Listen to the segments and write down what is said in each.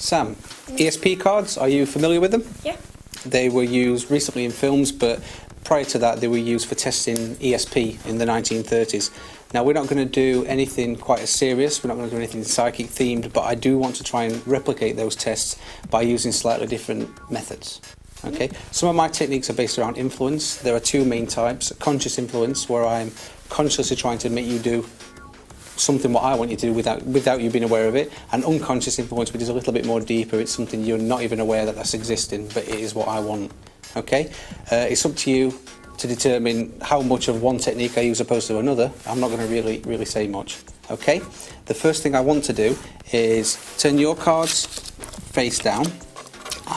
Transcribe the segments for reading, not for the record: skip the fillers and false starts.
Sam, ESP cards, are you familiar with them? Yeah. They were used recently in films, but prior to that they were used for testing ESP in the 1930s. Now we're not going to do anything quite as serious, we're not going to do anything psychic themed, but I do want to try and replicate those tests by using slightly different methods. Okay, some of my techniques are based around influence. There are two main types: conscious influence, where I'm consciously trying to make you do something what I want you to do without you being aware of it, and unconscious influence, which is a little bit more deeper. It's something you're not even aware that that's existing, but it is what I want. Okay, it's up to you to determine how much of one technique I use opposed to another. I'm not going to really say much. Okay, the first thing I want to do is turn your cards face down,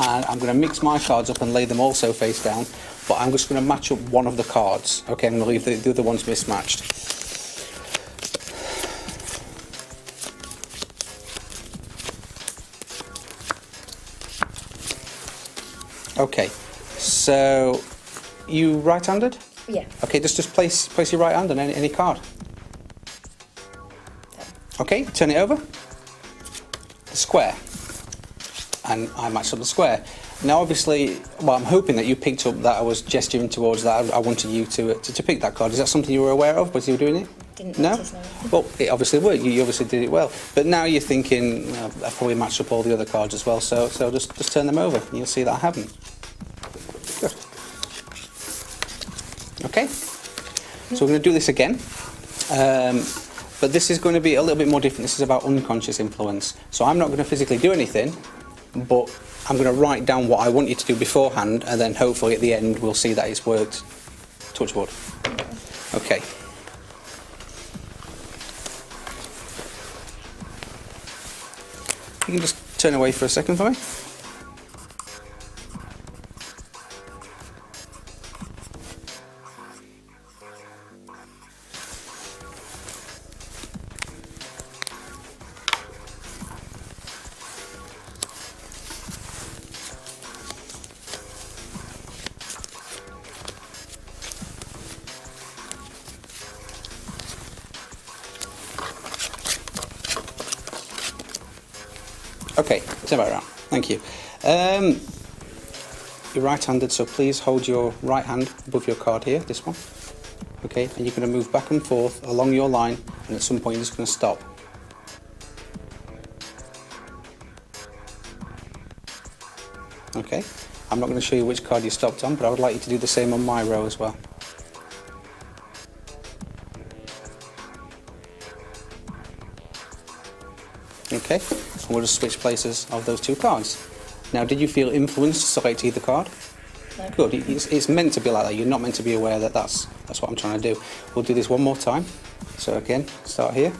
and I'm going to mix my cards up and lay them also face down, but I'm just going to match up one of the cards. Okay, I'm going to leave the other ones mismatched. Okay, so you right-handed? Yeah. Okay, just place your right hand on any card. Okay, turn it over. The square. And I matched up the square. Now obviously, well, I'm hoping that you picked up that I was gesturing towards that. I wanted you to pick that card. Is that something you were aware of as you were doing it? Didn't no? notice, no. Well, it obviously worked. You obviously did it well. But now you're thinking, I've probably matched up all the other cards as well, so just turn them over and you'll see that I haven't. Good. Okay, so we're going to do this again. But this is going to be a little bit more different. This is about unconscious influence. So I'm not going to physically do anything, but I'm going to write down what I want you to do beforehand, and then hopefully at the end we'll see that it's worked. Touch wood. Okay. You can just turn away for a second for me. Okay, turn back around. Thank you. You're right-handed, so please hold your right hand above your card here, this one. Okay, and you're going to move back and forth along your line, and at some point you're just going to stop. Okay, I'm not going to show you which card you stopped on, but I would like you to do the same on my row as well. Okay, and we'll just switch places of those two cards. Now, did you feel influenced to select either card? No. Good, it's meant to be like that. You're not meant to be aware that that's what I'm trying to do. We'll do this one more time. So again, start here.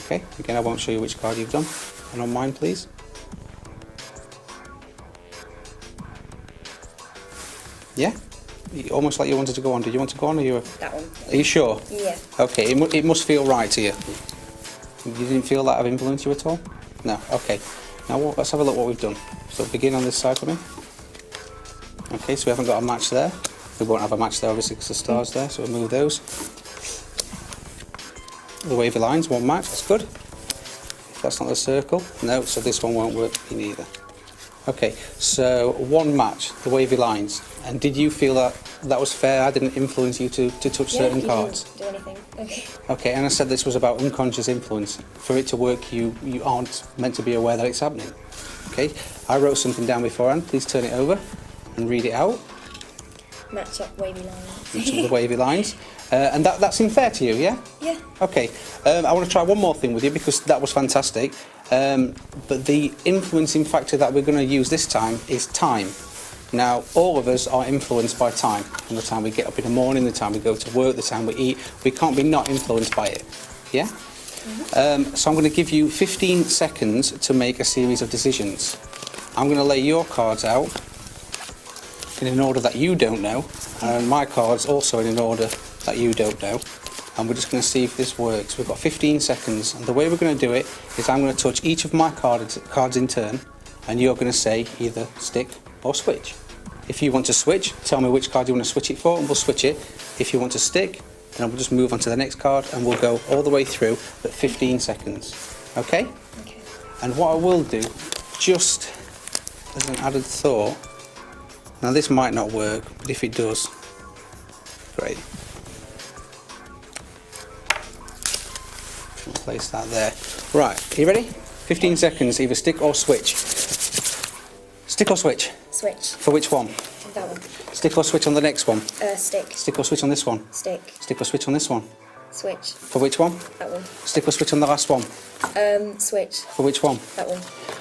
Okay, again I won't show you which card you've done. And on mine, please. Yeah? Almost like you wanted to go on. Did you want to go on, or you were... That one. Are you sure? Yeah. Okay, it must feel right to you. You didn't feel that I've influenced you at all? No, okay. Now let's have a look what we've done. So begin on this side for me. Okay, so we haven't got a match there. We won't have a match there obviously because the star's there, so we'll move those. The wavy lines, one match, that's good. If that's not the circle, no, so this one won't work for me either. Okay, so one match, the wavy lines. And did you feel that that was fair? I didn't influence you to touch certain cards? Didn't do anything. Okay. Okay, and I said this was about unconscious influence. For it to work, you aren't meant to be aware that it's happening. Okay, I wrote something down beforehand. Please turn it over and read it out. Match up wavy lines. Match up the wavy lines. And that seemed fair to you, yeah? Yeah. Okay, I want to try one more thing with you because that was fantastic. But the influencing factor that we're going to use this time is time. Now, all of us are influenced by time. From the time we get up in the morning, the time we go to work, the time we eat, we can't be not influenced by it. Yeah? Mm-hmm. So I'm going to give you 15 seconds to make a series of decisions. I'm going to lay your cards out in an order that you don't know, and my cards also in an order that you don't know. And we're just going to see if this works. We've got 15 seconds, and the way we're going to do it is I'm going to touch each of my cards in turn, and you're going to say either stick or switch. If you want to switch, tell me which card you want to switch it for, and we'll switch it. If you want to stick, then we'll just move on to the next card and we'll go all the way through at 15 seconds. Okay? Okay. And what I will do, just as an added thought, now this might not work, but if it does, great. We'll place that there. Right, are you ready? 15 seconds, either stick or switch. Stick or switch? Switch. For which one? That one. Stick or switch on the next one? Stick. Stick or switch on this one? Stick. Stick or switch on this one? Switch. For which one? That one. Stick or switch on the last one? Switch. For which one? That one.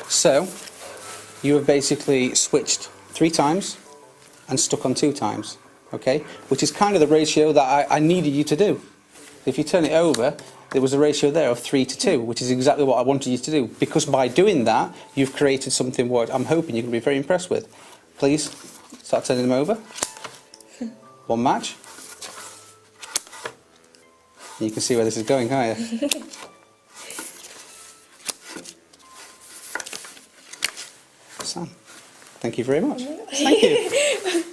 So, you have basically switched 3 times and stuck on 2 times, okay? Which is kind of the ratio that I needed you to do. If you turn it over, there was a ratio there of 3 to 2, which is exactly what I wanted you to do. Because by doing that, you've created something what I'm hoping you're going to be very impressed with. Please, start turning them over. One match. You can see where this is going, can't you? Sam, thank you very much. Thank you.